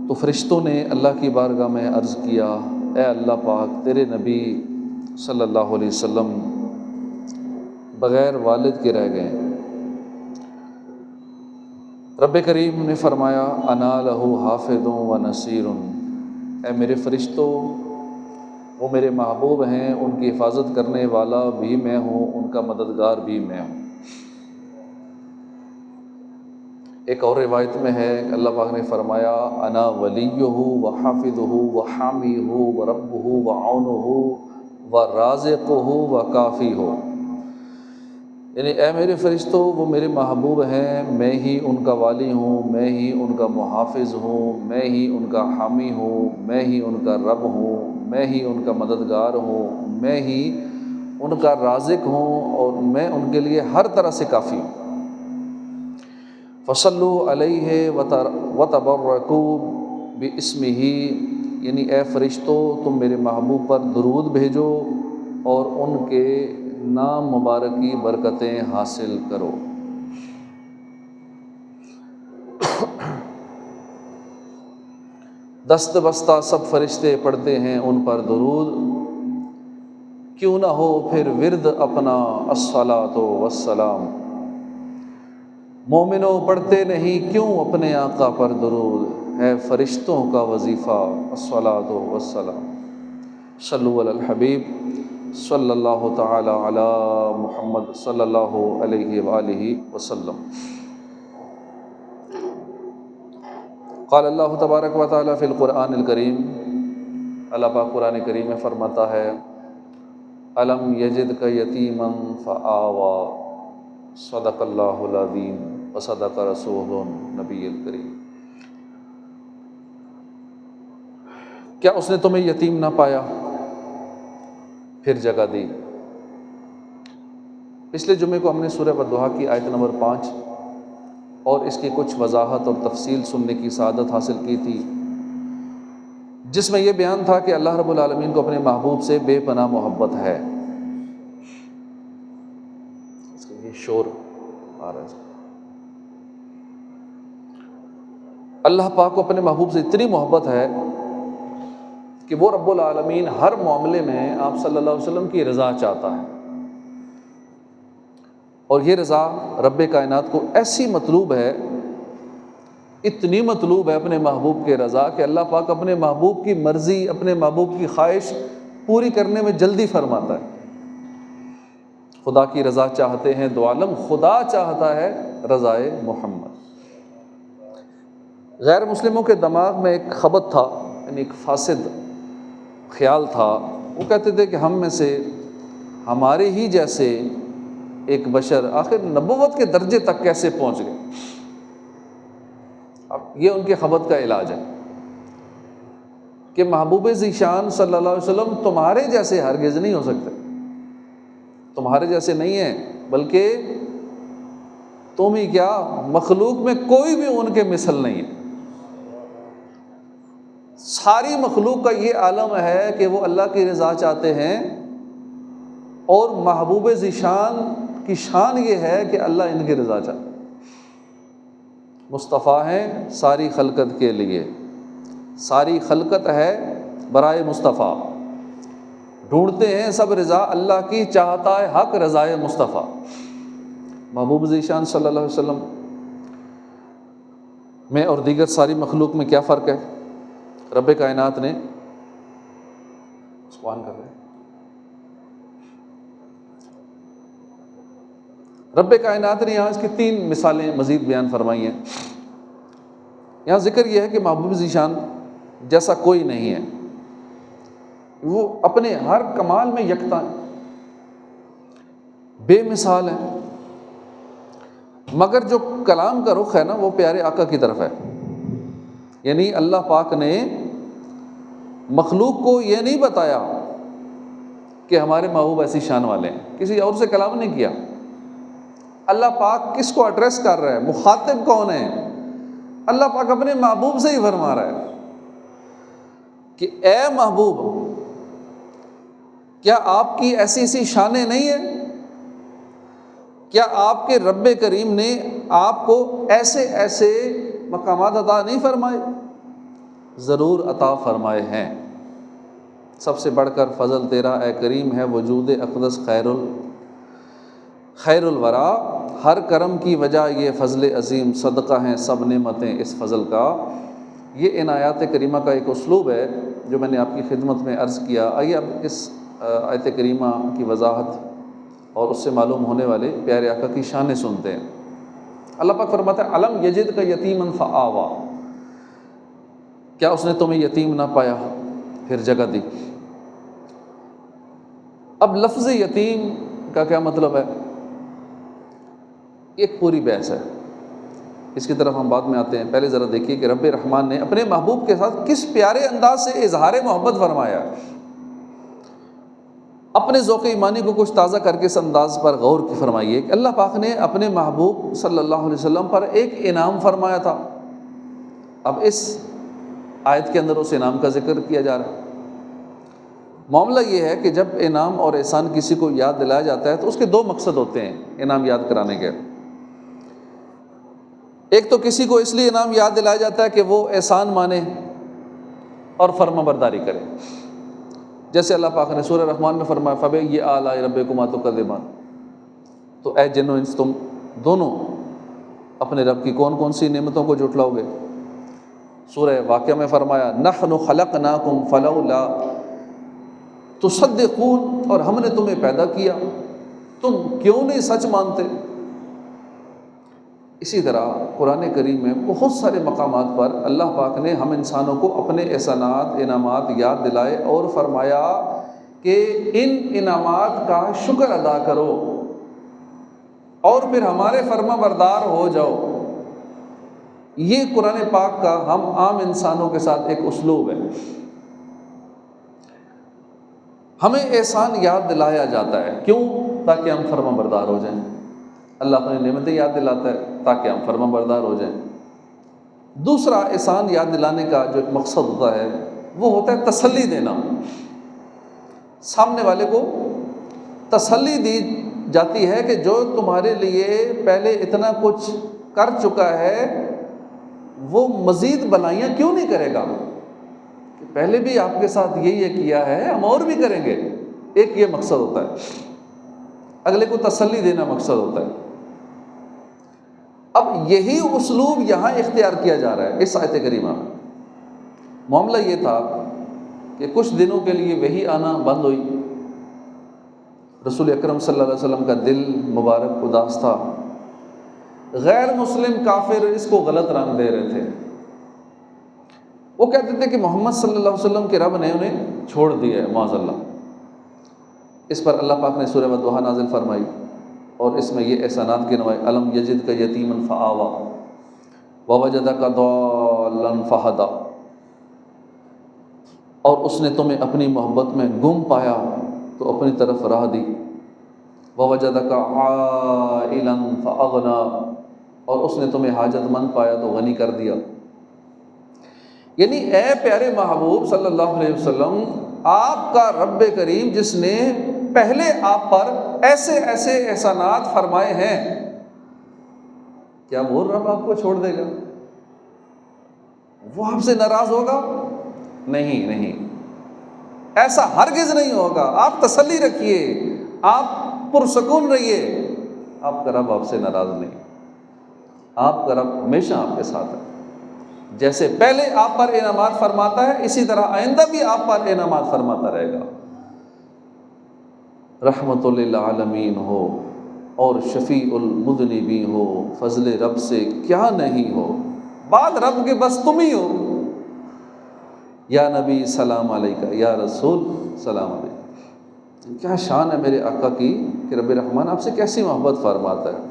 تو فرشتوں نے اللہ کی بارگاہ میں عرض کیا، اے اللہ پاک، تیرے نبی صلی اللہ علیہ وسلم بغیر والد کے رہ گئے۔ رب کریم نے فرمایا، انا لہ حافظ و نصیر، اے میرے فرشتوں، وہ میرے محبوب ہیں، ان کی حفاظت کرنے والا بھی میں ہوں، ان کا مددگار بھی میں ہوں۔ ایک اور روایت میں ہے کہ اللہ پاک نے فرمایا، انا ولیہ و حافظہ و حامیہ و ربہ و عونہ و رازقہ و کافیہ، یعنی اے میرے فرشتوں، وہ میرے محبوب ہیں، میں ہی ان کا والی ہوں، میں ہی ان کا محافظ ہوں، میں ہی ان کا حامی ہوں، میں ہی ان کا رب ہوں، میں ہی ان کا مددگار ہوں، میں ہی ان کا رازق ہوں، اور میں ان کے لیے ہر طرح سے کافی ہوں۔ فصلوا علیہ وتبرکوا باسمہ، یعنی اے فرشتوں، تم میرے محبوب پر درود بھیجو اور ان کے نام مبارک کی برکتیں حاصل کرو۔ دست بستہ سب فرشتے پڑھتے ہیں ان پر درود، کیوں نہ ہو پھر ورد اپنا الصلاۃ والسلام، مومنوں پڑھتے نہیں کیوں اپنے آقا پر درود، ہے فرشتوں کا وظیفہ الصلاۃ والسلام۔ صلو علی الحبیب صلی اللہ تعالی علی محمد صلی اللہ علیہ وآلہ وسلم۔ قال اللہ تبارک و تعالی فی القرآن الکریم، اللہ پاک قرآن کریم میں فرماتا ہے، الم یجدک یتیما فآویٰ، صدق اللہ العظیم وصدق رسول النبی الکریم۔ کیا اس نے تمہیں یتیم نہ پایا پھر جگہ دی؟ پچھلے جمعے کو ہم نے سورہ والضحیٰ کی آیت نمبر 5 اور اس کی کچھ وضاحت اور تفصیل سننے کی سعادت حاصل کی تھی، جس میں یہ بیان تھا کہ اللہ رب العالمین کو اپنے محبوب سے بے پناہ محبت ہے۔ اس کا یہ شور آ رہا ہے، اللہ پاک کو اپنے محبوب سے اتنی محبت ہے کہ وہ رب العالمین ہر معاملے میں آپ صلی اللہ علیہ وسلم کی رضا چاہتا ہے، اور یہ رضا رب کائنات کو ایسی مطلوب ہے، اتنی مطلوب ہے اپنے محبوب کی رضا، کہ اللہ پاک اپنے محبوب کی مرضی، اپنے محبوب کی خواہش پوری کرنے میں جلدی فرماتا ہے۔ خدا کی رضا چاہتے ہیں دو عالم، خدا چاہتا ہے رضائے محمد۔ غیر مسلموں کے دماغ میں ایک خبط تھا، یعنی ایک فاسد خیال تھا، وہ کہتے تھے کہ ہم میں سے ہمارے ہی جیسے ایک بشر آخر نبوت کے درجے تک کیسے پہنچ گئے۔ اب یہ ان کے خبط کا علاج ہے کہ محبوب ذیشان صلی اللہ علیہ وسلم تمہارے جیسے ہرگز نہیں ہو سکتے، تمہارے جیسے نہیں ہیں، بلکہ تم ہی کیا، مخلوق میں کوئی بھی ان کے مثل نہیں ہے۔ ساری مخلوق کا یہ عالم ہے کہ وہ اللہ کی رضا چاہتے ہیں، اور محبوب ذیشان کی شان یہ ہے کہ اللہ ان کی رضا چاہتا ہے۔ مصطفیٰ ہیں ساری خلقت کے لیے، ساری خلقت ہے برائے مصطفیٰ، ڈھونڈتے ہیں سب رضا اللہ کی، چاہتا ہے حق رضائے مصطفیٰ۔ محبوب ذیشان صلی اللہ علیہ وسلم میں اور دیگر ساری مخلوق میں کیا فرق ہے؟ رب کائنات نے سبحان کر رہے ہیں، رب کائنات نے یہاں اس کی 3 مثالیں مزید بیان فرمائی ہیں۔ یہاں ذکر یہ ہے کہ محبوب ذیشان جیسا کوئی نہیں ہے، وہ اپنے ہر کمال میں یکتا ہے، بے مثال ہے، مگر جو کلام کا رخ ہے نا وہ پیارے آقا کی طرف ہے۔ یعنی اللہ پاک نے مخلوق کو یہ نہیں بتایا کہ ہمارے محبوب ایسی شان والے ہیں، کسی اور سے کلام نہیں کیا۔ اللہ پاک کس کو ایڈریس کر رہا ہے، مخاطب کون ہے؟ اللہ پاک اپنے محبوب سے ہی فرما رہا ہے کہ اے محبوب، کیا آپ کی ایسی ایسی شانیں نہیں ہیں؟ کیا آپ کے رب کریم نے آپ کو ایسے ایسے مقامات عطا نہیں فرمائے؟ ضرور عطا فرمائے ہیں۔ سب سے بڑھ کر فضل تیرا اے کریم ہے، وجود اقدس خیر الورا، ہر کرم کی وجہ یہ فضل عظیم، صدقہ ہیں سب نعمتیں اس فضل کا۔ یہ ان آیات کریمہ کا ایک اسلوب ہے جو میں نے آپ کی خدمت میں عرض کیا۔ آئیے اب اس آیت کریمہ کی وضاحت اور اس سے معلوم ہونے والے پیارے آقا کی شانیں سنتے ہیں۔ اللہ پاک فرماتا ہے الم یجد کا یتیما فآوا، کیا اس نے تمہیں یتیم نہ پایا پھر جگہ دی۔ اب لفظ یتیم کا کیا مطلب ہے، ایک پوری بحث ہے، اس کی طرف ہم بعد میں آتے ہیں۔ پہلے ذرا دیکھیے کہ رب رحمان نے اپنے محبوب کے ساتھ کس پیارے انداز سے اظہار محبت فرمایا۔ اپنے ذوق ایمانی کو کچھ تازہ کر کے اس انداز پر غور فرمائیے کہ اللہ پاک نے اپنے محبوب صلی اللہ علیہ وسلم پر ایک انعام فرمایا تھا، اب اس آیت کے اندر اس انعام کا ذکر کیا جا رہا ہے۔ معاملہ یہ ہے کہ جب انعام اور احسان کسی کو یاد دلایا جاتا ہے تو اس کے دو مقصد ہوتے ہیں انعام یاد کرانے کے۔ ایک تو کسی کو اس لیے انعام یاد دلایا جاتا ہے کہ وہ احسان مانے اور فرما برداری کرے، جیسے اللہ پاک نے سورہ رحمان میں فرمایا فَبِأَيِّ آلَاءِ رَبِّكُمَا تُكَذِّبَانِ، تو اے جن و انس تم دونوں اپنے رب کی کون کون سی نعمتوں کو جھٹلاؤ گے۔ سورہ واقعہ میں فرمایا نحن خلقناکم فلولا تصدقون، اور ہم نے تمہیں پیدا کیا تم کیوں نہیں سچ مانتے۔ اسی طرح قرآن کریم میں بہت سارے مقامات پر اللہ پاک نے ہم انسانوں کو اپنے احسانات انعامات یاد دلائے اور فرمایا کہ ان انعامات کا شکر ادا کرو اور پھر ہمارے فرما بردار ہو جاؤ۔ یہ قرآن پاک کا ہم عام انسانوں کے ساتھ ایک اسلوب ہے۔ ہمیں احسان یاد دلایا جاتا ہے، کیوں؟ تاکہ ہم فرما بردار ہو جائیں۔ اللہ اپنی نعمتیں یاد دلاتا ہے تاکہ ہم فرما بردار ہو جائیں۔ دوسرا احسان یاد دلانے کا جو ایک مقصد ہوتا ہے وہ ہوتا ہے تسلی دینا۔ سامنے والے کو تسلی دی جاتی ہے کہ جو تمہارے لیے پہلے اتنا کچھ کر چکا ہے وہ مزید بھلائیاں کیوں نہیں کرے گا، کہ پہلے بھی آپ کے ساتھ یہی کیا ہے ہم اور بھی کریں گے۔ ایک یہ مقصد ہوتا ہے، اگلے کو تسلی دینا مقصد ہوتا ہے۔ اب یہی اسلوب یہاں اختیار کیا جا رہا ہے اس آیت کریمہ میں۔ معاملہ یہ تھا کہ کچھ دنوں کے لیے وحی آنا بند ہوئی، رسول اکرم صلی اللہ علیہ وسلم کا دل مبارک اداس تھا، غیر مسلم کافر اس کو غلط رنگ دے رہے تھے۔ وہ کہتے تھے کہ محمد صلی اللہ علیہ وسلم کے رب نے انہیں چھوڑ دیا ہے معاذ اللہ۔ اس پر اللہ پاک نے سورہ والضحیٰ نازل فرمائی اور اس میں یہ احسانات گنوائے الم یجد کا یتیما فآوا ووجدک ضالا فہدی، اور اس نے تمہیں اپنی محبت میں گم پایا تو اپنی طرف راہ دی، ووجدک عائلا فاغنی، اور اس نے تمہیں حاجت مند پایا تو غنی کر دیا۔ یعنی اے پیارے محبوب صلی اللہ علیہ وسلم، آپ کا رب کریم جس نے پہلے آپ پر ایسے ایسے احسانات فرمائے ہیں، کیا وہ رب آپ کو چھوڑ دے گا؟ وہ آپ سے ناراض ہوگا؟ نہیں، ایسا ہرگز نہیں ہوگا۔ آپ تسلی رکھیے، آپ پرسکون رہیے، آپ کا رب آپ سے ناراض نہیں، آپ کا رب ہمیشہ آپ کے ساتھ ہے۔ جیسے پہلے آپ پر انعامات فرماتا ہے اسی طرح آئندہ بھی آپ پر انعامات فرماتا رہے گا۔ رحمت للعالمین ہو اور شفیع المذنبین ہو، فضل رب سے کیا نہیں ہو، بعد رب کے بس تم ہی ہو۔ یا نبی سلام علیکہ، یا رسول سلام علیکہ۔ کیا شان ہے میرے آقا کی کہ رب رحمان آپ سے کیسی محبت فرماتا ہے۔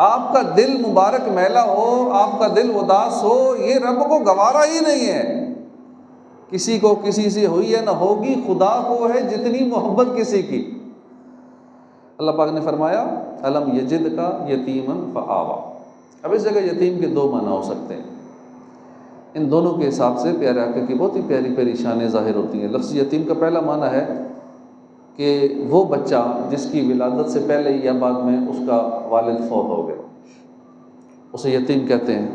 آپ کا دل مبارک میلا ہو، آپ کا دل اداس ہو، یہ رب کو گوارا ہی نہیں ہے۔ کسی کو کسی سے ہوئی ہے نہ ہوگی، خدا کو ہے جتنی محبت کسی کی۔ اللہ پاک نے فرمایا الم یجد کا یتیما فآوا۔ اب اس جگہ یتیم کے دو معنی ہو سکتے ہیں، ان دونوں کے حساب سے پیارے آقا کی بہت ہی پیاری پیاری شانیں ظاہر ہوتی ہیں۔ لفظ یتیم کا پہلا معنی ہے کہ وہ بچہ جس کی ولادت سے پہلے یا بعد میں اس کا والد فوت ہو گیا، اسے یتیم کہتے ہیں۔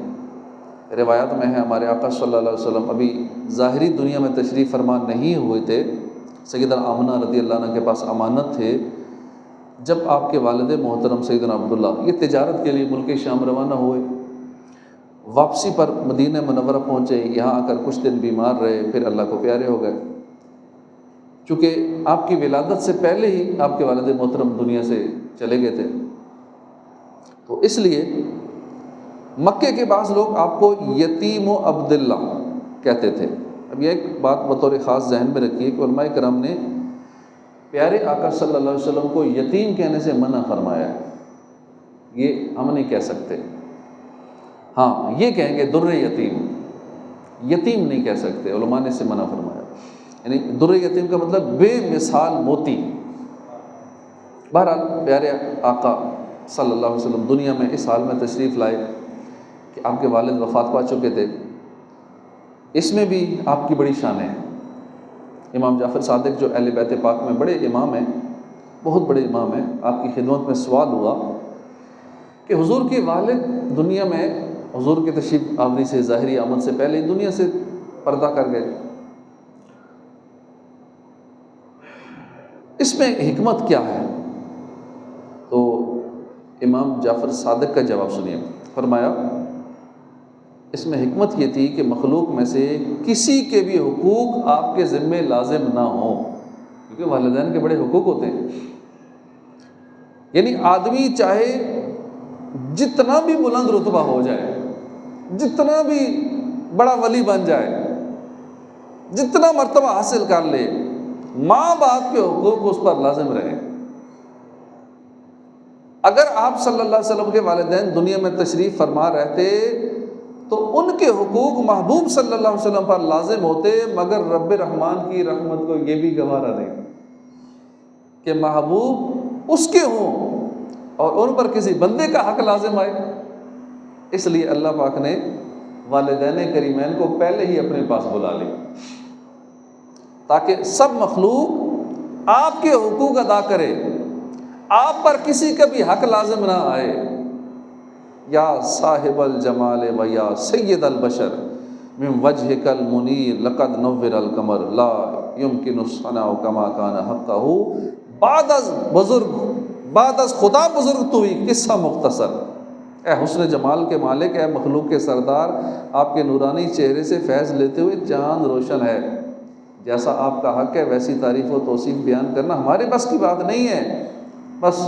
روایات میں ہے ہمارے آقا صلی اللہ علیہ وسلم ابھی ظاہری دنیا میں تشریف فرما نہیں ہوئے تھے، سیدنا آمنہ رضی اللہ عنہ کے پاس امانت تھے، جب آپ کے والد محترم سیدنا عبداللہ یہ تجارت کے لیے ملک شام روانہ ہوئے، واپسی پر مدینہ منورہ پہنچے، یہاں آ کر کچھ دن بیمار رہے، پھر اللہ کو پیارے ہو گئے۔ چونکہ آپ کی ولادت سے پہلے ہی آپ کے والد محترم دنیا سے چلے گئے تھے، تو اس لیے مکے کے بعض لوگ آپ کو یتیم و عبداللہ کہتے تھے۔ اب یہ ایک بات بطور خاص ذہن میں رکھیے کہ علماء کرام نے پیارے آقا صلی اللہ علیہ وسلم کو یتیم کہنے سے منع فرمایا ہے، یہ ہم نہیں کہہ سکتے۔ ہاں یہ کہیں گے در یتیم، یتیم نہیں کہہ سکتے، علماء نے اسے منع فرمایا، یعنی در یتیم کا مطلب بے مثال موتی۔ بہرحال پیارے آقا صلی اللہ علیہ وسلم دنیا میں اس حال میں تشریف لائے کہ آپ کے والد وفات پا چکے تھے۔ اس میں بھی آپ کی بڑی شان ہے۔ امام جعفر صادق جو اہل بیت پاک میں بڑے امام ہیں، بہت بڑے امام ہیں، آپ کی خدمت میں سوال ہوا کہ حضور کے والد دنیا میں حضور کے تشریف آوری سے ظاہری آمد سے پہلے ہی دنیا سے پردہ کر گئے، اس میں حکمت کیا ہے؟ تو امام جعفر صادق کا جواب سنیے، فرمایا اس میں حکمت یہ تھی کہ مخلوق میں سے کسی کے بھی حقوق آپ کے ذمہ لازم نہ ہوں، کیونکہ والدین کے بڑے حقوق ہوتے ہیں۔ یعنی آدمی چاہے جتنا بھی بلند رتبہ ہو جائے، جتنا بھی بڑا ولی بن جائے، جتنا مرتبہ حاصل کر لے، ماں باپ کے حقوق اس پر لازم رہے۔ اگر آپ صلی اللہ علیہ وسلم کے والدین دنیا میں تشریف فرما رہتے تو ان کے حقوق محبوب صلی اللہ علیہ وسلم پر لازم ہوتے، مگر رب رحمان کی رحمت کو یہ بھی گوارا نہیں کہ محبوب اس کے ہوں اور ان پر کسی بندے کا حق لازم آئے۔ اس لیے اللہ پاک نے والدین کریمین کو پہلے ہی اپنے پاس بلا لیا تاکہ سب مخلوق آپ کے حقوق ادا کرے، آپ پر کسی کا بھی حق لازم نہ آئے۔ یا صاحب الجمال و یا سید البشر من وجهک المنیر لقد نور القمر لا يمکن الثناء کما کان حقہ۔ بعد از بزرگ، بعد از خدا بزرگ تو ہی، قصہ مختصر۔ اے حسن جمال کے مالک، اے مخلوق کے سردار، آپ کے نورانی چہرے سے فیض لیتے ہوئے چاند روشن ہے، جیسا آپ کا حق ہے ویسی تعریف و توصیف بیان کرنا ہمارے بس کی بات نہیں ہے۔ بس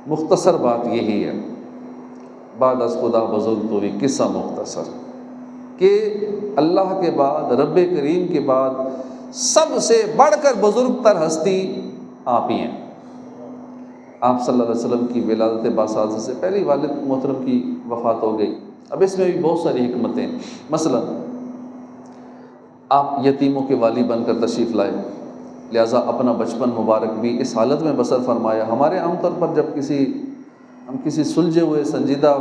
مختصر بات یہی ہے، بعد از خدا بزرگ تو ہی، قصہ مختصر، کہ اللہ کے بعد، رب کریم کے بعد سب سے بڑھ کر بزرگ تر ہستی آپ ہی ہیں۔ آپ صلی اللہ علیہ وسلم کی ولادت باسازت سے پہلے والد محترم کی وفات ہو گئی۔ اب اس میں بھی بہت ساری حکمتیں، مثلا آپ یتیموں کے والی بن کر تشریف لائے، لہٰذا اپنا بچپن مبارک بھی اس حالت میں بسر فرمایا۔ ہمارے عام طور پر جب ہم کسی سلجھے ہوئے سنجیدہ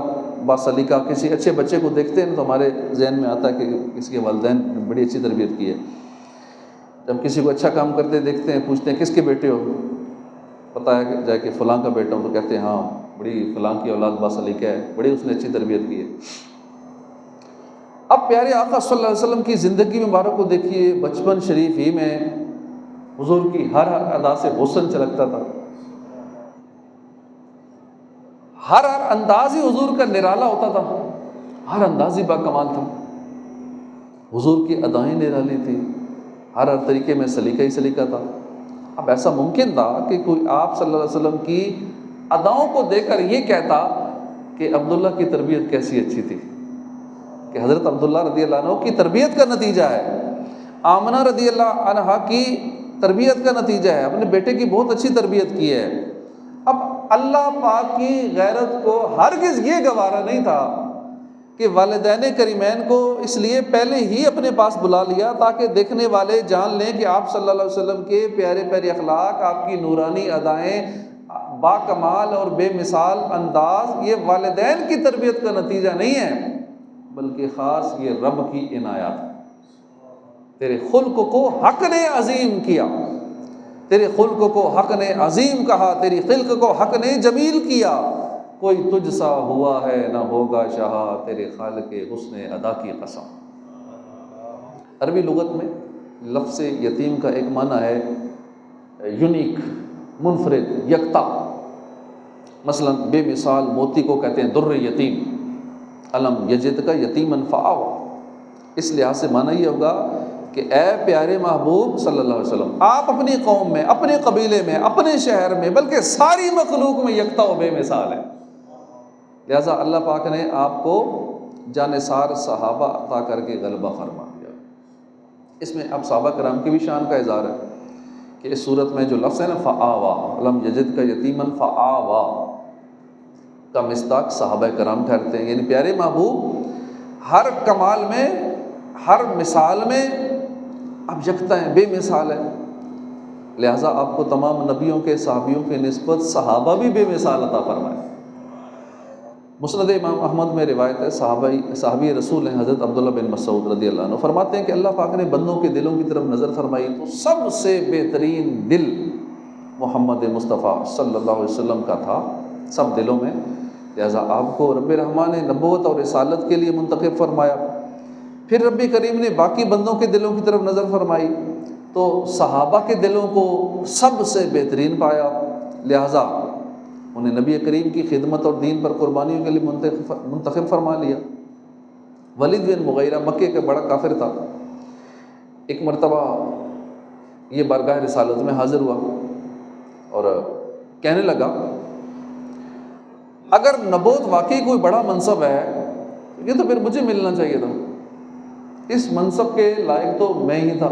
باسلیقہ کسی اچھے بچے کو دیکھتے ہیں تو ہمارے ذہن میں آتا ہے کہ اس کے والدین نے بڑی اچھی تربیت کی ہے۔ جب کسی کو اچھا کام کرتے دیکھتے ہیں، پوچھتے ہیں کس کے بیٹے ہو، پتہ ہے جائے کہ فلاں کا بیٹا ہوں، تو کہتے ہیں ہاں بڑی فلاں کی اولاد باسلیقہ ہے، بڑی اس نے اچھی تربیت کی ہے۔ اب پیارے آقا صلی اللہ علیہ وسلم کی زندگی مبارک کو دیکھیے، بچپن شریف ہی میں حضور کی ہر ادا سے حسن چھلکتا تھا، ہر انداز ہی حضور کا نرالا ہوتا تھا، ہر انداز ہی با کمال تھا، حضور کی ادائیں نرالی تھی، ہر طریقے میں سلیقہ ہی سلیقہ تھا۔ اب ایسا ممکن تھا کہ کوئی آپ صلی اللہ علیہ وسلم کی اداؤں کو دیکھ کر یہ کہتا کہ عبداللہ کی تربیت کیسی اچھی تھی، کہ حضرت عبداللہ رضی اللہ عنہ کی تربیت کا نتیجہ ہے، آمنہ رضی اللہ عنہا کی تربیت کا نتیجہ ہے، اپنے بیٹے کی بہت اچھی تربیت کی ہے۔ اب اللہ پاک کی غیرت کو ہرگز یہ گوارا نہیں تھا کہ والدین کریمین کو اس لیے پہلے ہی اپنے پاس بلا لیا تاکہ دیکھنے والے جان لیں کہ آپ صلی اللہ علیہ وسلم کے پیارے پیارے اخلاق، آپ کی نورانی ادائیں، با کمال اور بے مثال انداز، یہ والدین کی تربیت کا نتیجہ نہیں ہے بلکہ خاص یہ رب کی عنایات۔ تیرے خلق کو حق نے عظیم کیا، تیرے خلق کو حق نے عظیم کہا، تیری خلق کو حق نے جمیل کیا، کوئی تجھ سا ہوا ہے نہ ہوگا شاہ، تیرے خالق حسن ادا کی قسم۔ عربی لغت میں لفظ یتیم کا ایک معنی ہے یونیک، منفرد، یکتا۔ مثلا بے مثال موتی کو کہتے ہیں در یتیم، علم یجد کا یتیمن فآوا۔ اس لحاظ سے معنی یہ ہوگا کہ اے پیارے محبوب صلی اللہ علیہ وسلم، آپ اپنی قوم میں، اپنے قبیلے میں، اپنے شہر میں، بلکہ ساری مخلوق میں یکتا و بے مثال ہے۔ لہٰذا اللہ پاک نے آپ کو جانثار صحابہ عطا کر کے غلبہ فرما دیا۔ اس میں اب صحابہ کرام کی بھی شان کا اظہار ہے کہ اس صورت میں جو لفظ ہے نا فآوا، علم یجد کا یتیمن فآوا کا مصداق صحابہ کرام ٹھہرتے ہیں، یعنی پیارے محبوب ہر کمال میں، ہر مثال میں آپ یکتا ہیں، بے مثال ہیں۔ لہٰذا آپ کو تمام نبیوں کے صحابیوں کی نسبت صحابہ بھی بے مثال عطا فرمائے۔ مسند امام احمد میں روایت ہے، صحابی رسول ہیں حضرت عبداللہ بن مسعود رضی اللہ عنہ فرماتے ہیں کہ اللہ پاک نے بندوں کے دلوں کی طرف نظر فرمائی تو سب سے بہترین دل محمد مصطفیٰ صلی اللہ علیہ وسلم کا تھا سب دلوں میں۔ لہٰذا آپ کو رب رحمان نے نبوت اور رسالت کے لیے منتخب فرمایا۔ پھر رب کریم نے باقی بندوں کے دلوں کی طرف نظر فرمائی تو صحابہ کے دلوں کو سب سے بہترین پایا، لہٰذا انہیں نبی کریم کی خدمت اور دین پر قربانیوں کے لیے منتخب فرما لیا۔ ولید بن مغیرہ مکے کا بڑا کافر تھا، ایک مرتبہ یہ بارگاہ رسالت میں حاضر ہوا اور کہنے لگا اگر نبوت واقعی کوئی بڑا منصب ہے یہ تو پھر مجھے ملنا چاہیے تھا، اس منصب کے لائق تو میں ہی تھا۔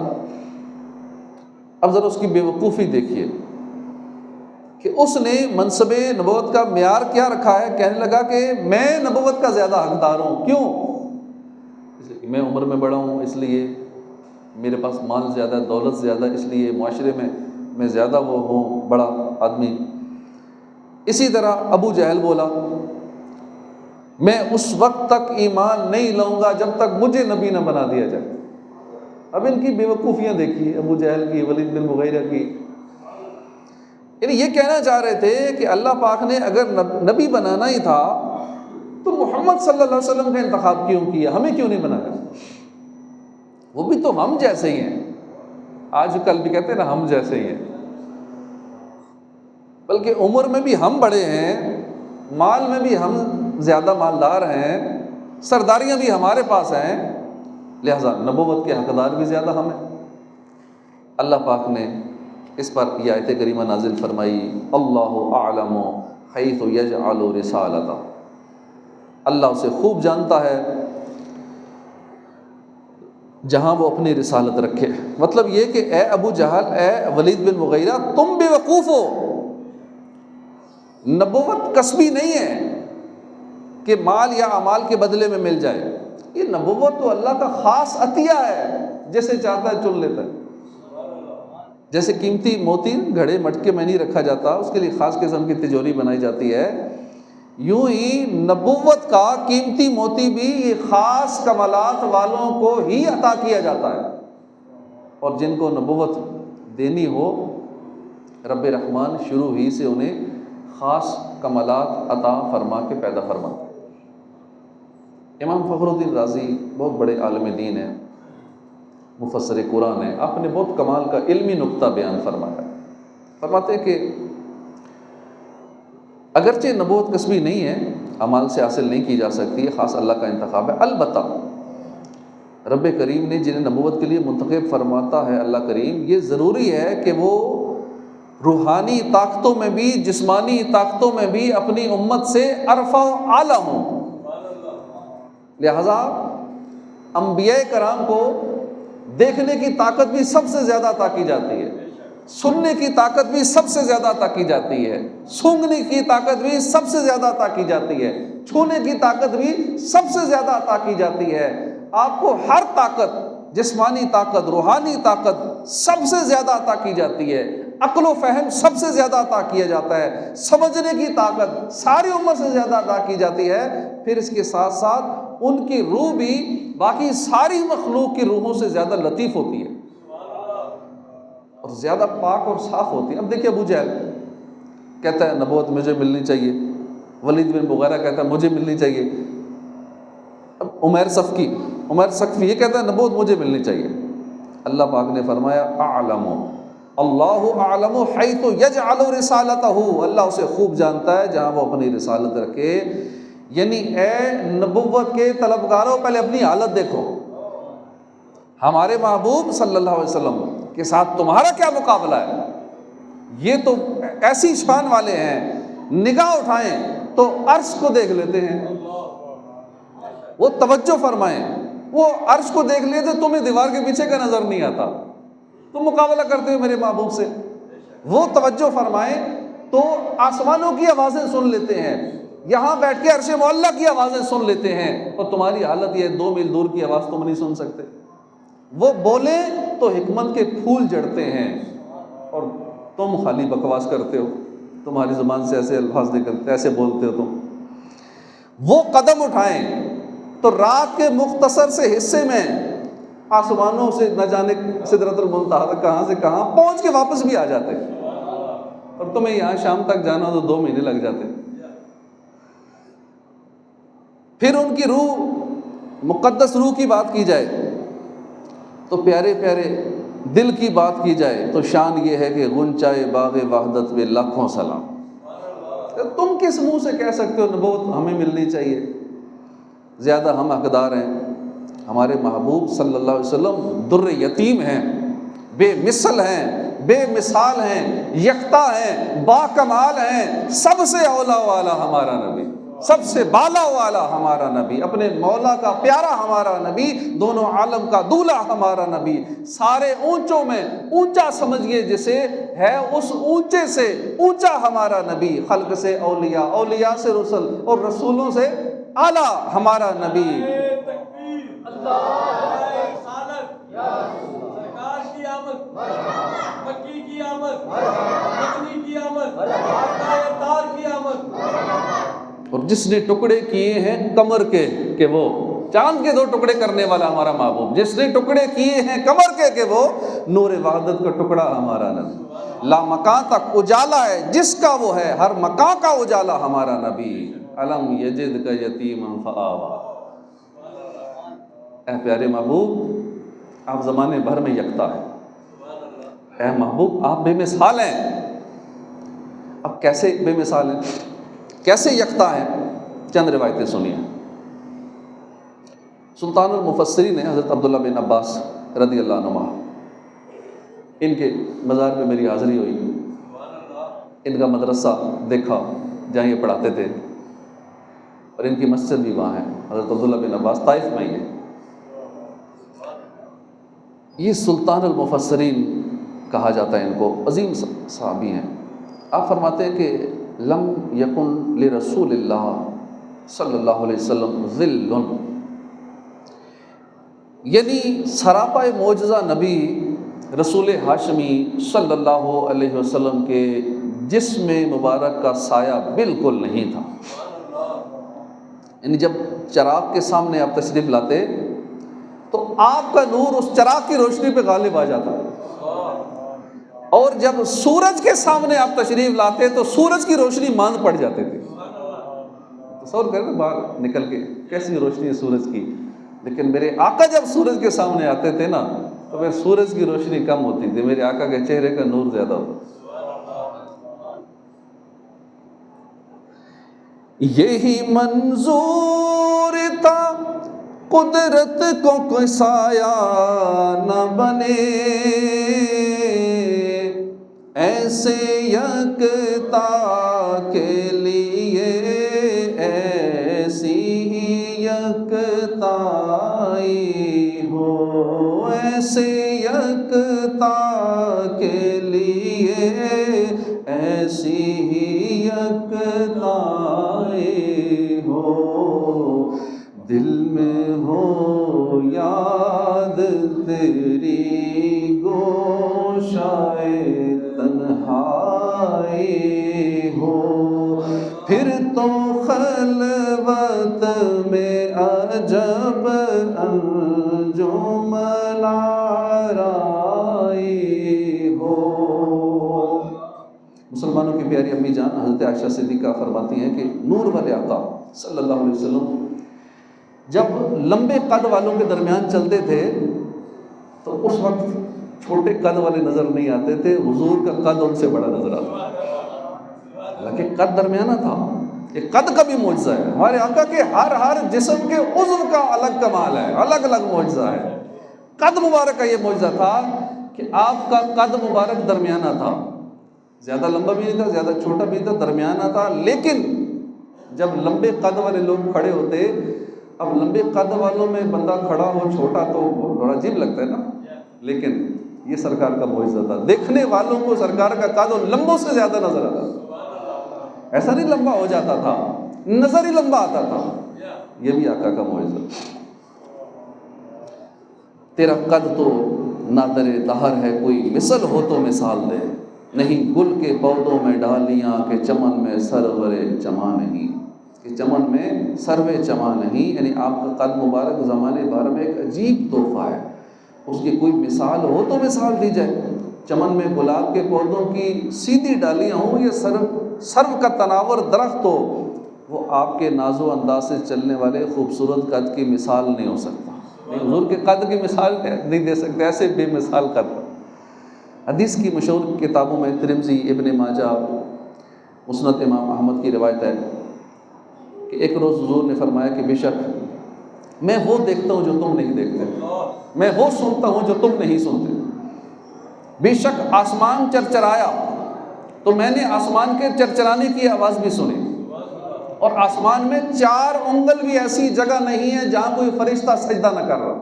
اب ذرا اس کی بے وقوفی دیکھیے کہ اس نے منصب نبوت کا معیار کیا رکھا ہے، کہنے لگا کہ میں نبوت کا زیادہ حقدار ہوں۔ کیوں؟ اس لیے کہ میں عمر میں بڑا ہوں، اس لیے میرے پاس مال زیادہ، دولت زیادہ، اس لیے معاشرے میں زیادہ وہ ہوں بڑا آدمی۔ اسی طرح ابو جہل بولا میں اس وقت تک ایمان نہیں لاؤں گا جب تک مجھے نبی نہ بنا دیا جائے۔ اب ان کی بے وقوفیاں دیکھیے، ابو جہل کی، ولید بن مغیرہ کی۔ یعنی یہ کہنا چاہ رہے تھے کہ اللہ پاک نے اگر نبی بنانا ہی تھا تو محمد صلی اللہ علیہ وسلم کا انتخاب کیوں کیا، ہمیں کیوں نہیں بنایا؟ وہ بھی تو ہم جیسے ہی ہیں، آج کل بھی کہتے ہیں نا ہم جیسے ہی ہیں، بلکہ عمر میں بھی ہم بڑے ہیں، مال میں بھی ہم زیادہ مالدار ہیں، سرداریاں بھی ہمارے پاس ہیں، لہذا نبوت کے حقدار بھی زیادہ ہم ہیں۔ اللہ پاک نے اس پر یہ آیت کریمہ نازل فرمائی اللہ اعلم حیث یجعل رسالتہ، اللہ اسے خوب جانتا ہے جہاں وہ اپنی رسالت رکھے۔ مطلب یہ کہ اے ابو جہل، اے ولید بن مغیرہ، تم بے وقوف ہو، نبوت کسبی نہیں ہے کہ مال یا اعمال کے بدلے میں مل جائے، یہ نبوت تو اللہ کا خاص عطیہ ہے، جیسے چاہتا ہے چن لیتا ہے۔ جیسے قیمتی موتی گھڑے مٹکے میں نہیں رکھا جاتا، اس کے لیے خاص قسم کی تجوری بنائی جاتی ہے، یوں ہی نبوت کا قیمتی موتی بھی یہ خاص کمالات والوں کو ہی عطا کیا جاتا ہے، اور جن کو نبوت دینی ہو رب رحمان شروع ہی سے انہیں خاص کمالات عطا فرما کے پیدا فرما۔ امام فخر الدین رازی بہت بڑے عالم دین ہیں، مفسر قرآن ہے، آپ نے بہت کمال کا علمی نقطہ بیان فرمایا۔ فرماتے ہیں کہ اگرچہ نبوت کسبی نہیں ہے، اعمال سے حاصل نہیں کی جا سکتی، یہ خاص اللہ کا انتخاب ہے، البتہ رب کریم نے جنہیں نبوت کے لیے منتخب فرماتا ہے اللہ کریم، یہ ضروری ہے کہ وہ روحانی طاقتوں میں بھی، جسمانی طاقتوں میں بھی اپنی امت سے ارفع و اعلیٰ ہوں۔ لہذا انبیاء کرام کو دیکھنے کی طاقت بھی سب سے زیادہ عطا کی جاتی ہے، سننے کی طاقت بھی سب سے زیادہ عطا کی جاتی ہے، سونگنے کی طاقت بھی سب سے زیادہ عطا کی جاتی ہے، چھونے کی طاقت بھی سب سے زیادہ عطا کی جاتی ہے۔ آپ کو ہر طاقت، جسمانی طاقت، روحانی طاقت سب سے زیادہ عطا کی جاتی ہے، عقل و فہم سب سے زیادہ عطا کیا جاتا ہے، سمجھنے کی طاقت ساری امت سے زیادہ عطا کی جاتی ہے۔ پھر اس کے ساتھ ساتھ ان کی روح بھی باقی ساری مخلوق کی روحوں سے زیادہ لطیف ہوتی ہے اور زیادہ پاک اور صاف ہوتی ہے۔ اب دیکھیے ابو جہل کہتا ہے نبوت مجھے ملنی چاہیے، ولید بن مغیرہ کہتا ہے مجھے ملنی چاہیے. اب عمیر ثقفی یہ کہتا ہے نبوت مجھے ملنی چاہیے. اللہ پاک نے فرمایا اعلم اللہ اعلم حیث یجعل رسالتہ، اللہ اسے خوب جانتا ہے جہاں وہ اپنی رسالت رکھے. یعنی اے نبوت کے طلبگاروں پہلے اپنی حالت دیکھو. ہمارے محبوب صلی اللہ علیہ وسلم کے ساتھ تمہارا کیا مقابلہ ہے؟ یہ تو ایسی شان والے ہیں، نگاہ اٹھائیں تو عرش کو دیکھ لیتے ہیں. وہ توجہ فرمائیں، وہ عرش کو دیکھ لیتے تمہیں دیوار کے پیچھے کا نظر نہیں آتا. تم مقابلہ کرتے ہو میرے محبوب سے. وہ توجہ فرمائیں تو آسمانوں کی آوازیں سن لیتے ہیں، یہاں بیٹھ کے عرش معلیٰ کی آوازیں سن لیتے ہیں. اور تمہاری حالت یہ 2 میل دور کی آواز تم نہیں سن سکتے. وہ بولیں تو حکمت کے پھول جڑتے ہیں اور تم خالی بکواس کرتے ہو. تمہاری زبان سے ایسے الفاظ نکلتے، ایسے بولتے ہو تم. وہ قدم اٹھائیں تو رات کے مختصر سے حصے میں آسمانوں سے نہ جانے سدرۃ المنتہا تک کہاں سے کہاں پہنچ کے واپس بھی آ جاتے، اور تمہیں یہاں شام تک جانا تو 2 مہینے لگ جاتے. پھر ان کی روح، مقدس روح کی بات کی جائے تو پیارے پیارے دل کی بات کی جائے تو شان یہ ہے کہ غنچۂ باغ وحدت میں لاکھوں سلام. تم کس منہ سے کہہ سکتے ہو نبوت ہمیں ملنی چاہیے؟ زیادہ ہم حقدار ہیں. ہمارے محبوب صلی اللہ علیہ وسلم در یتیم ہیں، بے مثل ہیں، بے مثال ہیں، یکتا ہیں، با کمال ہیں. سب سے اولا والا ہمارا نبی، سب سے بالا والا ہمارا نبی، اپنے مولا کا پیارا ہمارا نبی، دونوں عالم کا دولہ ہمارا نبی. سارے اونچوں میں اونچا سمجھئے جسے ہے اس اونچے سے اونچا ہمارا نبی. خلق سے اولیاء، اولیاء سے رسل اور رسولوں سے اعلیٰ ہمارا نبی. سرکار کی آمد، مکی کی آمد، مدنی کی آمد، آقائے کی آمد. اور جس نے ٹکڑے کیے ہیں کمر کے کہ وہ چاند کے 2 ٹکڑے کرنے والا ہمارا محبوب. جس نے ٹکڑے کیے ہیں کمر کے کہ وہ نور وحدت کا ٹکڑا ہمارا نبی. لا مکان تک اجالا ہے جس کا وہ ہے ہر مکان کا اجالا ہمارا نبی. علم یجد کا یتیما فآوا. اے پیارے محبوب آپ زمانے بھر میں یکتا ہے. اے محبوب آپ بے مثال ہیں. اب کیسے بے مثال ہیں، کیسے یکتا ہیں؟ چند روایتیں سنیے. سلطان المفسرین ہیں حضرت عبداللہ بن عباس رضی اللہ عنہما. ان کے مزار میں میری حاضری ہوئی، ان کا مدرسہ دیکھا جہاں یہ پڑھاتے تھے، اور ان کی مسجد بھی وہاں ہے. حضرت عبداللہ بن عباس طائف میں ہی ہے. یہ سلطان المفسرین کہا جاتا ہے ان کو، عظیم صحابی ہیں. آپ فرماتے ہیں کہ لم یکن لرسول اللہ صلی اللہ علیہ وسلم ظل، یعنی سراپا معجزہ نبی رسول ہاشمی صلی اللہ علیہ وسلم کے جسم مبارک کا سایہ بالکل نہیں تھا. یعنی جب چراغ کے سامنے آپ تشریف لاتے تو آپ کا نور اس چراغ کی روشنی پہ غالب آ جاتا، اور جب سورج کے سامنے آپ تشریف لاتے تو سورج کی روشنی ماند پڑ جاتے تھے. تصور کریں باہر نکل کے کیسی روشنی ہے سورج کی. لیکن میرے آقا جب سورج کے سامنے آتے تھے نا تو پھر سورج کی روشنی کم ہوتی تھی، میرے آقا کے چہرے کا نور زیادہ ہوتا. یہی منظور تھا قدرت کو کوئی سایہ نہ بنے، ایسے یکتا کے لیے ایسی ہی یکتائی ہو، ایسے یکتا کے لیے ایسی ہی یکتائی ہو. دل میں ہو یاد تیری گوشائے تنہائی ہو، پھر تو خلوت میں عجب انجم آرائی ہو. مسلمانوں کی پیاری امی جان حضرت عائشہ صدیقہ فرماتی ہیں کہ نور والے آقا صلی اللہ علیہ وسلم جب لمبے قد والوں کے درمیان چلتے تھے تو اس وقت چھوٹے قد والے نظر نہیں آتے تھے، حضور کا قد ان سے بڑا نظر آتا تھا، حالانکہ قد درمیانہ تھا۔ یہ قد کا بھی معجزہ ہے، ہمارے آقا کے ہر جسم کے عضو کا الگ کمال ہے، الگ الگ معجزہ ہے۔ قد مبارک کا یہ معجزہ تھا کہ آپ کا قد مبارک درمیانہ تھا، زیادہ لمبا بھی نہیں تھا، زیادہ چھوٹا بھی نہیں تھا، درمیانہ تھا۔ لیکن جب لمبے قد والے لوگ کھڑے ہوتے، اب لمبے قد والوں میں بندہ کھڑا ہو چھوٹا تو بڑا عجیب لگتا ہے نا، لیکن یہ سرکار کا معجزہ تھا، دیکھنے والوں کو سرکار کا قد اور لمبوں سے زیادہ نظر آتا تھا، ایسا نہیں لمبا ہو جاتا تھا، نظر ہی لمبا آتا تھا۔ یہ بھی آقا کا معجزہ۔ تیرا قد تو نادر دہر ہے، کوئی مثل ہو تو مثال دے، نہیں گل کے پودوں میں ڈالیاں کہ چمن میں سرور چماں نہیں، کہ چمن میں سرو چماں نہیں، یعنی آپ کا قد مبارک زمانے بھر میں ایک عجیب تحفہ ہے، اس کی کوئی مثال ہو تو مثال دی جائے۔ چمن میں گلاب کے پودوں کی سیدھی ڈالیاں ہوں یا سرو کا تناور درخت ہو، وہ آپ کے ناز و انداز سے چلنے والے خوبصورت قد کی مثال نہیں ہو سکتا، حضور کے قد کی مثال نہیں دے سکتے، ایسے بے مثال قد۔ حدیث کی مشہور کتابوں میں ترمذی، ابن ماجہ، مسند امام احمد کی روایت ہے کہ ایک روز حضور نے فرمایا کہ بے شک میں وہ دیکھتا ہوں جو تم نہیں دیکھتے، میں وہ سنتا ہوں جو تم نہیں سنتے۔ بے شک آسمان چرچرایا تو میں نے آسمان کے چرچرانے کی آواز بھی سنی، اور آسمان میں 4 انگل بھی ایسی جگہ نہیں ہے جہاں کوئی فرشتہ سجدہ نہ کر رہا۔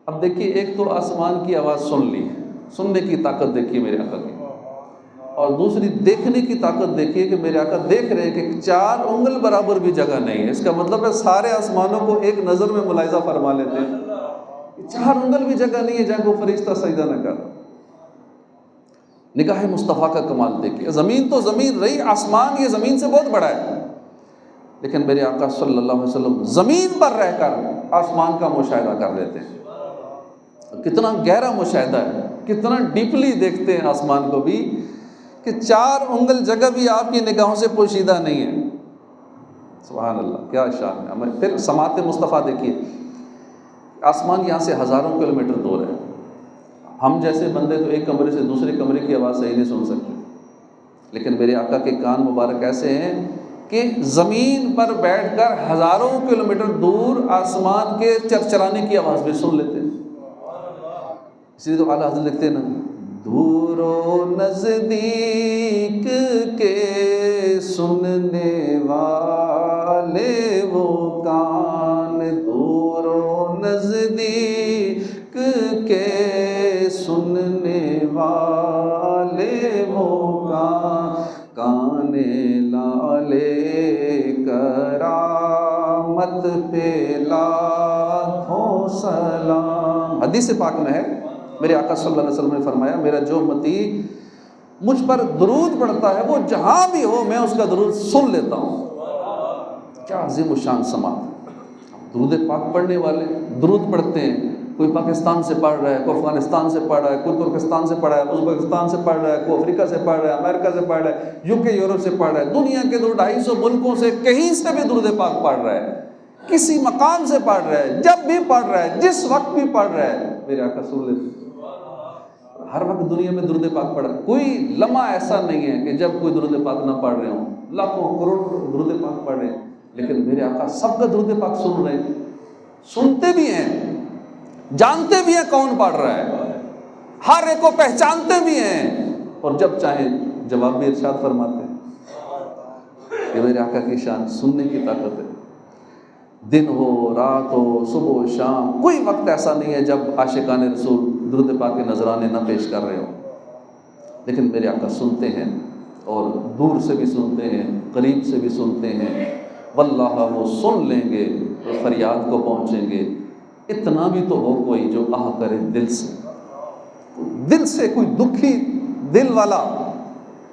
اب دیکھیے، ایک تو آسمان کی آواز سن لی، سننے کی طاقت دیکھیے میرے آقا کی، اور دوسری دیکھنے کی طاقت دیکھیے کہ میرے آقا دیکھ رہے ہیں کہ 4 انگل برابر بھی جگہ نہیں ہے۔ اس کا مطلب ہے سارے آسمانوں کو ایک نظر میں ملاحظہ فرما لیتے ہیں، 4 انگل بھی جگہ نہیں ہے جہاں کو فرشتہ سجدہ نہ کر۔ نگاہ مصطفیٰ کا کمال دیکھیے، زمین تو زمین رہی، آسمان یہ زمین سے بہت بڑا ہے، لیکن میرے آقا صلی اللہ علیہ وسلم زمین پر رہ کر آسمان کا مشاہدہ کر لیتے ہیں۔ کتنا گہرا مشاہدہ ہے، کتنا ڈیپلی دیکھتے ہیں آسمان کو بھی، کہ 4 انگل جگہ بھی آپ کی نگاہوں سے پوشیدہ نہیں ہے۔ سبحان اللہ، کیا شان ہے۔ پھر سماعت مصطفیٰ دیکھیے، آسمان یہاں سے ہزاروں کلومیٹر دور ہے، ہم جیسے بندے تو ایک کمرے سے دوسرے کمرے کی آواز صحیح نہیں سن سکتے، لیکن میرے آقا کے کان مبارک ایسے ہیں کہ زمین پر بیٹھ کر ہزاروں کلومیٹر دور آسمان کے چرچرانے کی آواز بھی سن لیتے ہیں۔ اس لیے تو اعلیٰ حضرت لکھتے ہیں نا، دور و نزدیک کے سننے والے وہ کان، دور و نزدیک کے سننے والے وہ کان، کان لالے کرامت پہ لاکھوں سلام۔ حدیث پاک میں ہے، میرے آقا صلی اللہ علیہ وسلم نے فرمایا، میرا جو امتی مجھ پر درود پڑھتا ہے وہ جہاں بھی ہو میں اس کا درود سن لیتا ہوں۔ کیا عظیم الشان سماعت۔ درود پاک پڑھنے والے درود پڑھتے ہیں، کوئی پاکستان سے پڑھ رہا ہے، کوئی افغانستان سے پڑھ رہا ہے، کوئی ترکستان سے پڑھ رہا ہے، ازبکستان سے پڑھ رہا ہے، کوئی افریقہ سے پڑھ رہا ہے، امریکہ سے پڑھ رہا ہے، UK یورپ سے پڑھ رہا ہے، دنیا کے 200-250 ملکوں سے کہیں سے بھی درود پاک پڑھ رہا ہے، کسی مقام سے پڑھ رہا ہے، جب بھی پڑھ رہا ہے، جس وقت بھی پڑھ رہا ہے، میرے آقا سن لیتے ہیں۔ ہر وقت دنیا میں درود پاک پڑھ رہا ہے، کوئی لمحہ ایسا نہیں ہے کہ جب کوئی درود پاک نہ پڑھ رہے ہوں، لاکھوں کروڑ درود پاک پڑھ رہے ہیں، لیکن میرے آقا سب کا درود پاک سن رہے ہیں، سنتے بھی ہیں، جانتے بھی ہیں کون پڑھ رہا ہے، ہر ایک کو پہچانتے بھی ہیں، اور جب چاہیں جواب بھی ارشاد فرماتے ہیں۔ کہ میرے آقا کی شان سننے کی طاقت ہے، دن ہو رات ہو صبح و شام کوئی وقت ایسا نہیں ہے جب عاشقان رسول درود پاک کے نذرانے نہ پیش کر رہے ہوں، لیکن میرے آقا سنتے ہیں، اور دور سے بھی سنتے ہیں، قریب سے بھی سنتے ہیں، واللہ وہ سن لیں گے تو فریاد کو پہنچیں گے۔ اتنا بھی تو ہو کوئی جو آہ کرے دل سے کوئی دکھی دل والا،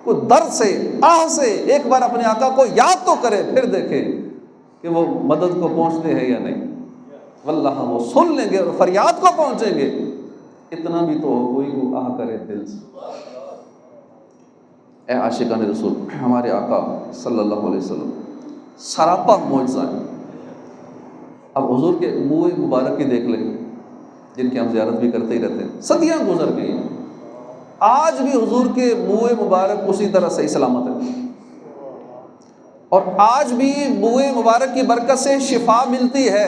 کوئی درد سے آہ سے ایک بار اپنے آقا کو یاد تو کرے، پھر دیکھے کہ وہ مدد کو پہنچتے ہیں یا نہیں۔ واللہ وہ سن لیں گے اور فریاد کو پہنچیں گے، اتنا بھی تو ہو کوئی وہ آہ کرے دل سے۔ اے عاشقان رسول، ہمارے آقا صلی اللہ علیہ وسلم سراپا معجزہ ہے۔ اب حضور کے منہ مبارک کی دیکھ لیں، جن کی ہم زیارت بھی کرتے ہی رہتے ہیں، صدیاں گزر گئی ہیں، آج بھی حضور کے منہ مبارک اسی طرح صحیح سلامت ہے، اور آج بھی منہ مبارک کی برکت سے شفا ملتی ہے،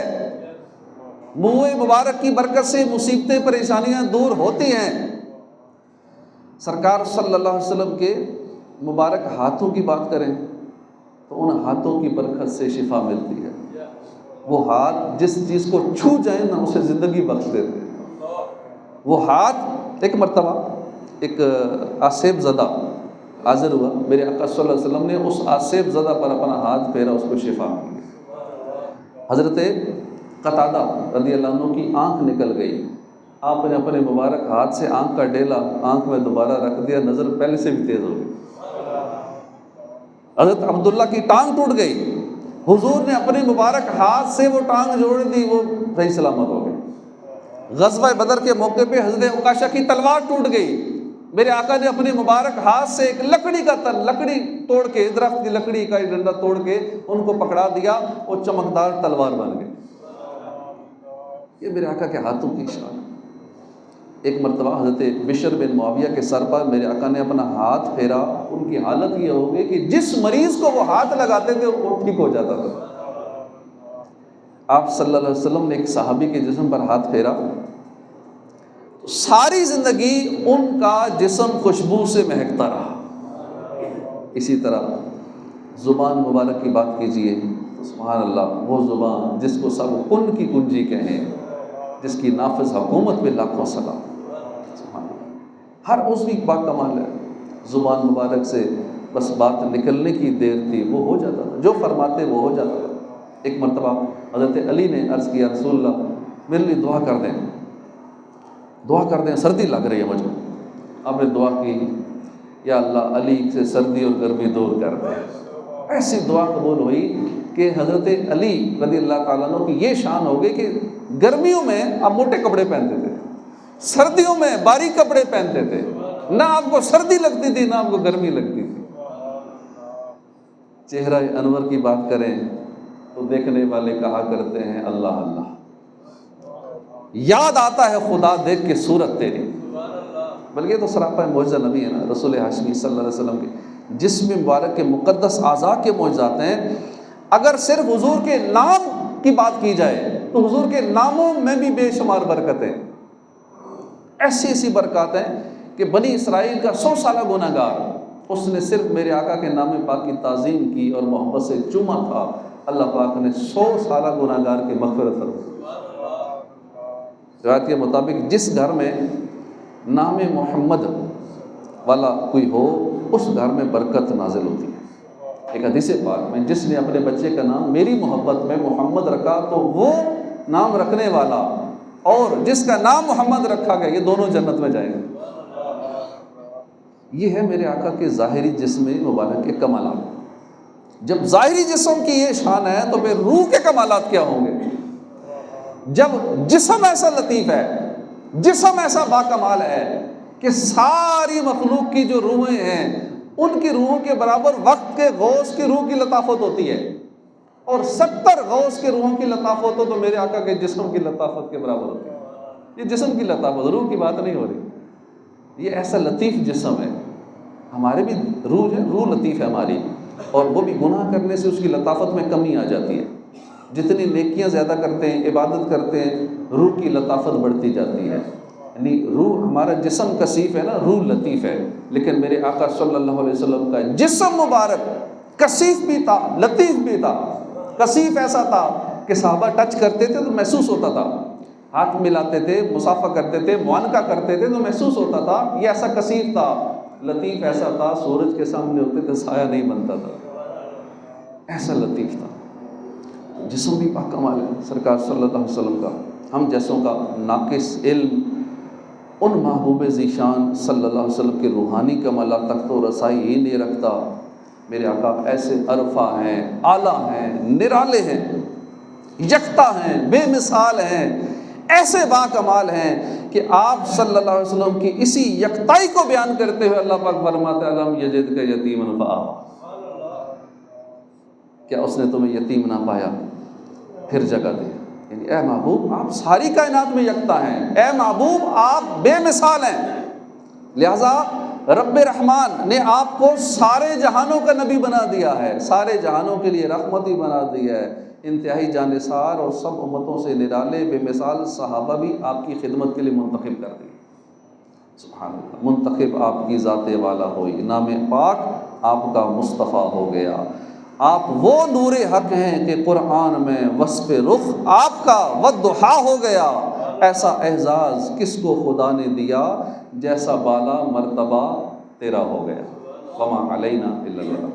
منہ مبارک کی برکت سے مصیبتیں پریشانیاں دور ہوتی ہیں۔ سرکار صلی اللہ علیہ وسلم کے مبارک ہاتھوں کی بات کریں تو ان ہاتھوں کی برکت سے شفا ملتی ہے۔ وہ ہاتھ جس چیز کو چھو جائیں نا اسے زندگی بخش دیتے ہیں۔ وہ ہاتھ، ایک مرتبہ ایک آسیب زدہ حاضر ہوا، میرے آقا صلی اللہ علیہ وسلم نے اس آسیب زدہ پر اپنا ہاتھ پھیرا، اس کو شفا ملی۔ حضرت قتادہ رضی اللہ عنہ کی آنکھ نکل گئی، آپ نے اپنے مبارک ہاتھ سے آنکھ کا ڈیلا آنکھ میں دوبارہ رکھ دیا، نظر پہلے سے بھی تیز ہو گئی۔ حضرت عبداللہ کی ٹانگ ٹوٹ گئی، حضور نے اپنے مبارک ہاتھ سے وہ ٹانگ جوڑ دی، وہ صحیح سلامت ہو گئی۔ غزوہ بدر کے موقع پہ حضرت عکاشہ کی تلوار ٹوٹ گئی، میرے آقا نے اپنے مبارک ہاتھ سے ایک لکڑی توڑ کے، درخت کی لکڑی کا ایک ڈنڈا توڑ کے ان کو پکڑا دیا، وہ چمکدار تلوار بن گئی۔ یہ میرے آقا کے ہاتھوں کی شان ہے۔ ایک مرتبہ حضرت بشر بن معاویہ کے سر پر میرے آقا نے اپنا ہاتھ پھیرا، ان کی حالت یہ ہو گئی کہ جس مریض کو وہ ہاتھ لگاتے تھے وہ ٹھیک ہو جاتا تھا۔ آپ صلی اللہ علیہ وسلم نے ایک صحابی کے جسم پر ہاتھ پھیرا، ساری زندگی ان کا جسم خوشبو سے مہکتا رہا۔ اسی طرح زبان مبارک کی بات کیجئے، سبحان اللہ، وہ زبان جس کو سب کن کی کنجی کہیں، جس کی نافذ حکومت پہ لاکھوں سلام، سبحان اللہ، ہر عضو با کمال ہے۔ زبان مبارک سے بس بات نکلنے کی دیر تھی، وہ ہو جاتا تھا، جو فرماتے وہ ہو جاتا تھا۔ ایک مرتبہ حضرت علی نے عرض کیا، رسول اللہ میرے لیے دعا کر دیں، دعا کر دیں، سردی لگ رہی ہے مجھے۔ آپ نے دعا کی، یا اللہ علی سے سردی اور گرمی دور کر دیں۔ ایسی دعا قبول ہوئی کہ حضرت علی رضی اللہ تعالیٰ عنہ کی یہ شان ہو گئی کہ گرمیوں میں آپ موٹے کپڑے پہنتے تھے، سردیوں میں باریک کپڑے پہنتے تھے، نہ آپ کو سردی لگتی تھی نہ آپ کو گرمی لگتی تھی۔ چہرہ انور کی بات کریں تو دیکھنے والے کہا کرتے ہیں اللہ اللہ، یاد آتا ہے خدا دیکھ کے صورت تیری۔ بلکہ یہ تو سراپا معجزہ نبی ہے نا، رسول ہاشمی صلی اللہ علیہ وسلم کے جسم مبارک کے مقدس اعضاء کے معجزات ہیں۔ اگر صرف حضور کے نام کی بات کی جائے تو حضور کے ناموں میں بھی بے شمار برکتیں، ایسی ایسی برکات ہیں کہ بنی اسرائیل کا 100 سالہ گناہ گار، اس نے صرف میرے آقا کے نام پاک کی تعظیم کی اور محبت سے چوما تھا، اللہ پاک نے 100 سالہ گناہ گار کی مغفرت فرمائی۔ روایت کے مطابق جس گھر میں نام محمد والا کوئی ہو اس گھر میں برکت نازل ہوتی ہے۔ ایک حدیث پاک میں، جس نے اپنے بچے کا نام میری محبت میں محمد رکھا تو وہ نام رکھنے والا اور جس کا نام محمد رکھا گیا یہ دونوں جنت میں جائیں گے۔ یہ ہے میرے آقا کے ظاہری جسم مبارک کے کمالات۔ جب ظاہری جسم کی یہ شان ہے تو پھر روح کے کمالات کیا ہوں گے؟ جب جسم ایسا لطیف ہے، جسم ایسا باکمال ہے کہ ساری مخلوق کی جو روحیں ہیں ان کی روحوں کے برابر وقت کے غوث کی روح کی لطافت ہوتی ہے، اور 70 غوث کے روحوں کی لطافت ہو تو میرے آقا کے جسم کی لطافت کے برابر ہوتی ہے۔ یہ جسم کی لطافت، روح کی بات نہیں ہو رہی۔ یہ ایسا لطیف جسم ہے، ہمارے بھی روح ہے، روح لطیف ہے ہماری، اور وہ بھی گناہ کرنے سے اس کی لطافت میں کمی آ جاتی ہے۔ جتنی نیکیاں زیادہ کرتے ہیں، عبادت کرتے ہیں، روح کی لطافت بڑھتی جاتی ہے۔ یعنی روح، ہمارا جسم کثیف ہے نا، روح لطیف ہے، لیکن میرے آقا صلی اللہ علیہ وسلم کا جسم مبارک کثیف بھی تھا، لطیف بھی تھا۔ کثیف ایسا تھا کہ صحابہ ٹچ کرتے تھے تو محسوس ہوتا تھا، ہاتھ ملاتے تھے، مصافحہ کرتے تھے، معانقہ کرتے تھے تو محسوس ہوتا تھا۔ یہ ایسا کثیف تھا، لطیف ایسا تھا، سورج کے سامنے ہوتے تھے سایہ نہیں بنتا تھا، ایسا لطیف تھا۔ جسم بھی پاک کمال ہے سرکار صلی اللہ علیہ وسلم کا۔ ہم جیسوں کا ناقص علم ان محبوب ذیشان صلی اللہ علیہ وسلم کے روحانی کمالات تک تو رسائی ہی نہیں رکھتا۔ میرے آقا ایسے عرفہ ہیں، اعلیٰ ہیں، نرالے ہیں، یکتا ہیں، بے مثال ہیں، ایسے با کمال ہیں کہ کہ آپ صلی اللہ علیہ وسلم کی اسی یکتائی کو بیان کرتے ہوئے اللہ پاک فرماتے ہیں الم یجدک یتیما فآویٰ، کیا اس نے تمہیں یتیم نہ پایا پھر جگہ دیا؟ یعنی اے محبوب آپ ساری کائنات میں یکتا ہیں، اے محبوب آپ بے مثال ہیں، لہذا رب رحمان نے آپ کو سارے جہانوں کا نبی بنا دیا ہے، سارے جہانوں کے لیے رحمتی بنا دیا ہے، انتہائی جانثار اور سب امتوں سے نرالے بے مثال صحابہ بھی آپ کی خدمت کے لیے منتخب کر دیے۔ سبحان اللہ، منتخب آپ کی ذات والا ہوئی، نام پاک آپ کا مصطفیٰ ہو گیا، آپ وہ نور حق ہیں کہ قرآن میں وصف رخ آپ کا والضحیٰ ہو گیا، ایسا اعزاز کس کو خدا نے دیا جیسا بالا مرتبہ تیرا ہو گیا، وما علینا الا البلاغ۔